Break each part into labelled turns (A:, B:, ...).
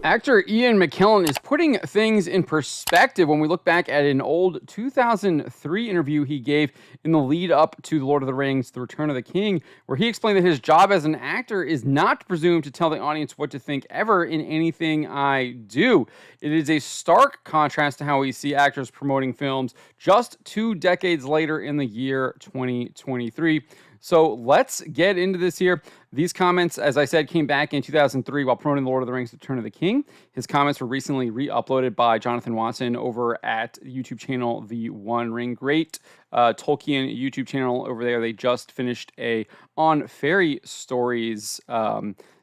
A: Actor Ian McKellen is putting things in perspective when we look back at an old 2003 interview he gave in the lead up to The Lord of the Rings, The Return of the King, where he explained that his job as an actor is not to presume to tell the audience what to think ever in anything I do. It is a stark contrast to how we see actors promoting films just 2 decades later in the year 2023. So let's get into this here. These comments, as I said, came back in 2003 while promoting The Lord of the Rings, The Return of the King. His comments were recently re-uploaded by Jonathan Watson over at YouTube channel The One Ring. Great Tolkien YouTube channel over there. They just finished a On Fairy Stories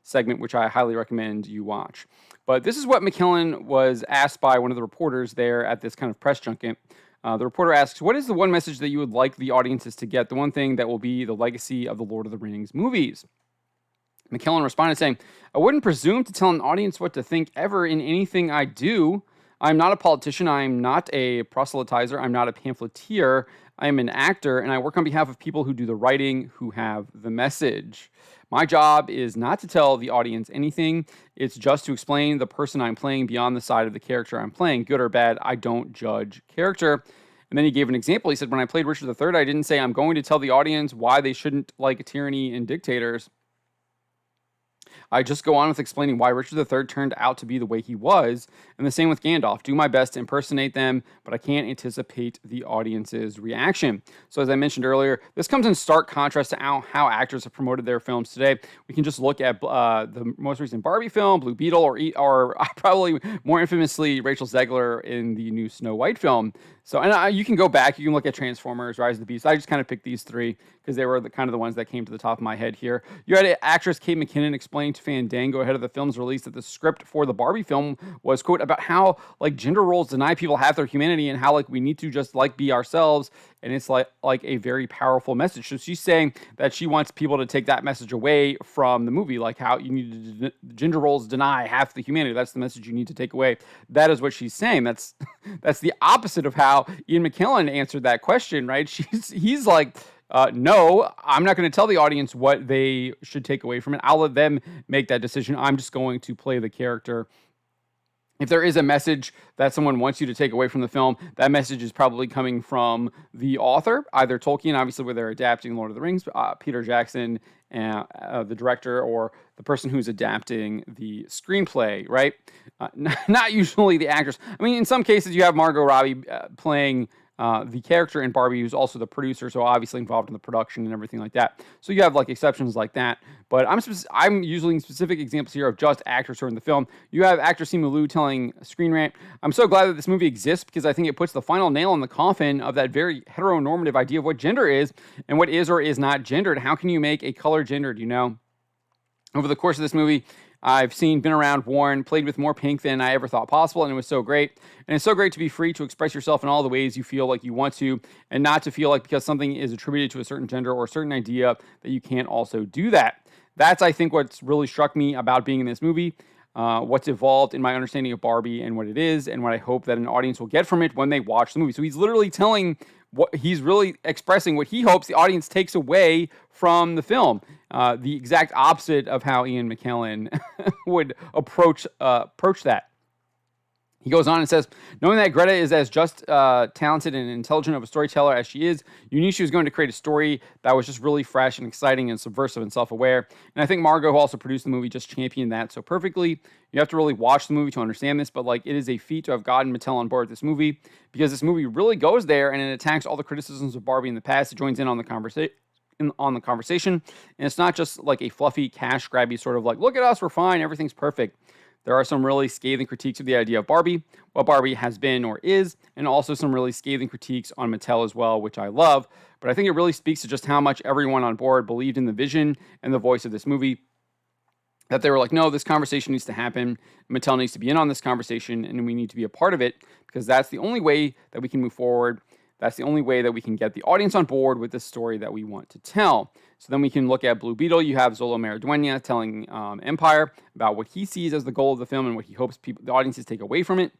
A: segment, which I highly recommend you watch. But this is what McKellen was asked by one of the reporters there at this kind of press junket. The reporter asks, what is the one message that you would like the audiences to get, the one thing that will be the legacy of the Lord of the Rings movies? McKellen responded saying, I wouldn't presume to tell an audience what to think ever in anything I do. I'm not a politician. I'm not a proselytizer. I'm not a pamphleteer. I am an actor, and I work on behalf of people who do the writing, who have the message. My job is not to tell the audience anything. It's just to explain the person I'm playing beyond the side of the character I'm playing. Good or bad, I don't judge character. And then he gave an example. He said, when I played Richard III, I didn't say I'm going to tell the audience why they shouldn't like tyranny and dictators. I just go on with explaining why Richard III turned out to be the way he was. And the same with Gandalf. Do my best to impersonate them, but I can't anticipate the audience's reaction. So as I mentioned earlier, this comes in stark contrast to how actors have promoted their films today. We can just look at the most recent Barbie film, Blue Beetle, or probably more infamously Rachel Zegler in the new Snow White film. So, and you can go back, you can look at Transformers, Rise of the Beast. I just kind of picked these three because they were the ones that came to the top of my head here. You had actress Kate McKinnon explain to Fandango ahead of the film's release that the script for the Barbie film was, quote, about how like gender roles deny people half their humanity and how like we need to just like be ourselves. And it's like a very powerful message. So she's saying that she wants people to take that message away from the movie, like how you need to gender roles deny half the humanity. That's the message you need to take away. That is what she's saying. That's the opposite of how Ian McKellen answered that question, right? He's like, no, I'm not going to tell the audience what they should take away from it. I'll let them make that decision. I'm just going to play the character. If there is a message that someone wants you to take away from the film, that message is probably coming from the author, either Tolkien, obviously, where they're adapting Lord of the Rings, Peter Jackson, the director, or the person who's adapting the screenplay, right? Not usually the actors. I mean, in some cases, you have Margot Robbie playing the character in Barbie, who's also the producer, so obviously involved in the production and everything like that. So you have like exceptions like that. But I'm using specific examples here of just actors who are in the film. You have actor Simu Liu telling Screen Rant, I'm so glad that this movie exists because I think it puts the final nail in the coffin of that very heteronormative idea of what gender is and what is or is not gendered. How can you make a color gendered, you know? Over the course of this movie, I've been around, worn, played with more pink than I ever thought possible, and it was so great. And it's so great to be free to express yourself in all the ways you feel like you want to, and not to feel like because something is attributed to a certain gender or a certain idea that you can't also do that. That's, I think, what's really struck me about being in this movie, what's evolved in my understanding of Barbie and what it is, and what I hope that an audience will get from it when they watch the movie. So he's literally he's really expressing what he hopes the audience takes away from the film. The exact opposite of how Ian McKellen would approach that. He goes on and says, knowing that Greta is as just talented and intelligent of a storyteller as she is, you knew she was going to create a story that was just really fresh and exciting and subversive and self-aware. And I think Margot, who also produced the movie, just championed that so perfectly. You have to really watch the movie to understand this, but like it is a feat to have gotten Mattel on board with this movie because this movie really goes there and it attacks all the criticisms of Barbie in the past. It joins in on the conversation. And it's not just like a fluffy, cash grabby sort of like, look at us, we're fine, everything's perfect. There are some really scathing critiques of the idea of Barbie, what Barbie has been or is, and also some really scathing critiques on Mattel as well, which I love. But I think it really speaks to just how much everyone on board believed in the vision and the voice of this movie. That they were like, no, this conversation needs to happen. Mattel needs to be in on this conversation, and we need to be a part of it because that's the only way that we can move forward. That's the only way that we can get the audience on board with the story that we want to tell. So then we can look at Blue Beetle. You have Zolo Maridueña telling Empire about what he sees as the goal of the film and what he hopes the audiences take away from it.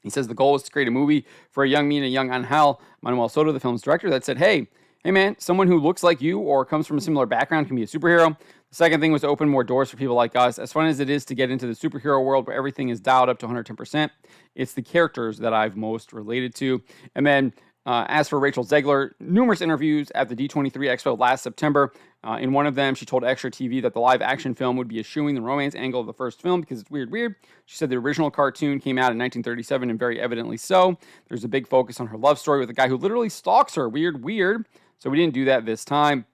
A: He says the goal was to create a movie for a young me and a young Angel, Manuel Soto, the film's director, that said, hey, hey man, someone who looks like you or comes from a similar background can be a superhero. The second thing was to open more doors for people like us. As fun as it is to get into the superhero world where everything is dialed up to 110%, it's the characters that I've most related to. And then as for Rachel Zegler, numerous interviews at the D23 Expo last September. In one of them, she told Extra TV that the live-action film would be eschewing the romance angle of the first film because it's weird. She said the original cartoon came out in 1937, and very evidently so. There's a big focus on her love story with a guy who literally stalks her. Weird. So we didn't do that this time.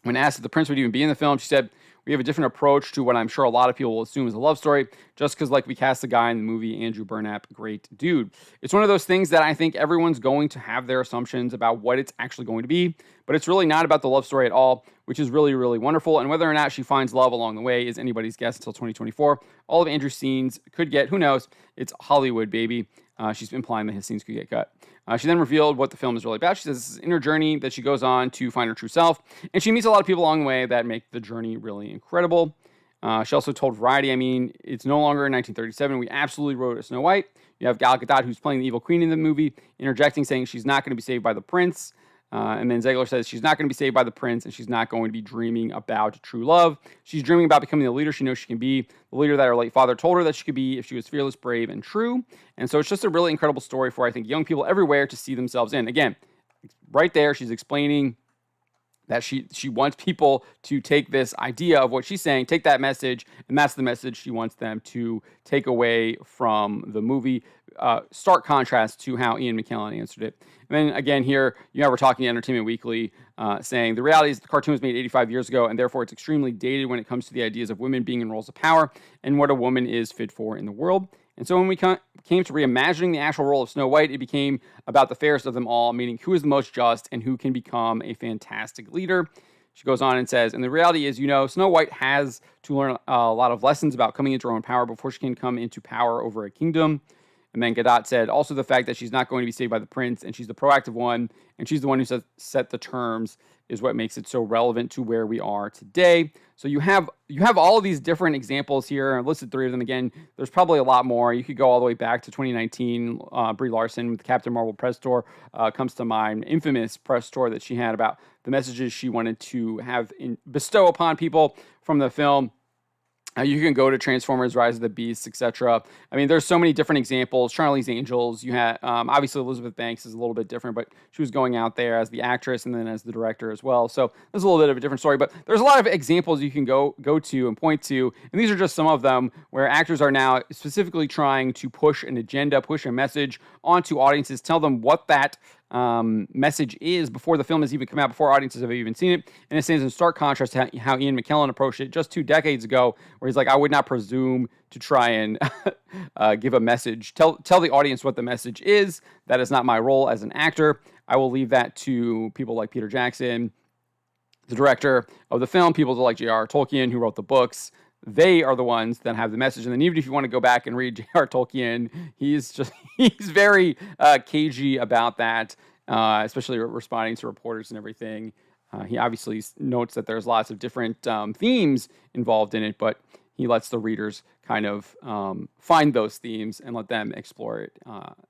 A: When asked if the prince would even be in the film, she said, we have a different approach to what I'm sure a lot of people will assume is a love story, just because like we cast the guy in the movie, Andrew Burnap, great dude. It's one of those things that I think everyone's going to have their assumptions about what it's actually going to be, but it's really not about the love story at all, which is really, really wonderful. And whether or not she finds love along the way is anybody's guess until 2024. All of Andrew's scenes could get, who knows, it's Hollywood, baby. She's implying that his scenes could get cut. She then revealed what the film is really about. She says this is an inner journey that she goes on to find her true self. And she meets a lot of people along the way that make the journey really incredible. She also told Variety, it's no longer in 1937. We absolutely wrote a Snow White. You have Gal Gadot, who's playing the evil queen in the movie, interjecting, saying she's not going to be saved by the prince. And then Zegler says she's not going to be saved by the prince, and she's not going to be dreaming about true love. She's dreaming about becoming the leader she knows she can be, the leader that her late father told her that she could be if she was fearless, brave, and true. And so it's just a really incredible story for, I think, young people everywhere to see themselves in. Again, right there, she's explaining that she wants people to take this idea of what she's saying, take that message, and that's the message she wants them to take away from the movie. Stark contrast to how Ian McKellen answered it. And then again here, we're talking to Entertainment Weekly, saying the reality is the cartoon was made 85 years ago, and therefore it's extremely dated when it comes to the ideas of women being in roles of power and what a woman is fit for in the world. And so when we came to reimagining the actual role of Snow White, it became about the fairest of them all, meaning who is the most just and who can become a fantastic leader. She goes on and says, and the reality is, Snow White has to learn a lot of lessons about coming into her own power before she can come into power over a kingdom. And then Gadot said, also the fact that she's not going to be saved by the prince, and she's the proactive one, and she's the one who set the terms, is what makes it so relevant to where we are today. So you have all of these different examples here. I listed 3 of them. Again, there's probably a lot more. You could go all the way back to 2019. Brie Larson with the Captain Marvel press tour comes to mind. Infamous press tour that she had about the messages she wanted to have bestow upon people from the film. You can go to Transformers, Rise of the Beasts, etc. There's so many different examples. Charlie's Angels. You had obviously Elizabeth Banks is a little bit different, but she was going out there as the actress and then as the director as well. So there's a little bit of a different story, but there's a lot of examples you can go to and point to, and these are just some of them where actors are now specifically trying to push an agenda, push a message onto audiences, tell them what that message is before the film has even come out, before audiences have even seen it. And it stands in stark contrast to how Ian McKellen approached it just 2 decades ago, where he's like, I would not presume to try and give a message, tell the audience what the message is. That is not my role as an actor. I will leave that to people like Peter Jackson, the director of the film, people like J.R.R. Tolkien, who wrote the books. They are the ones that have the message. And then even if you want to go back and read J.R.R. Tolkien, he's very cagey about that, especially responding to reporters and everything. He obviously notes that there's lots of different themes involved in it, but he lets the readers kind of find those themes and let them explore it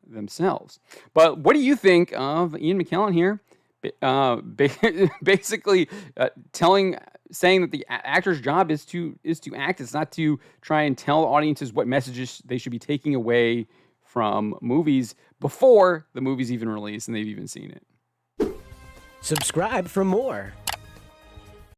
A: themselves. But what do you think of Ian McKellen here? Basically saying that the actor's job is to act. It's not to try and tell audiences what messages they should be taking away from movies before the movie's even released and they've even seen it.
B: Subscribe for more.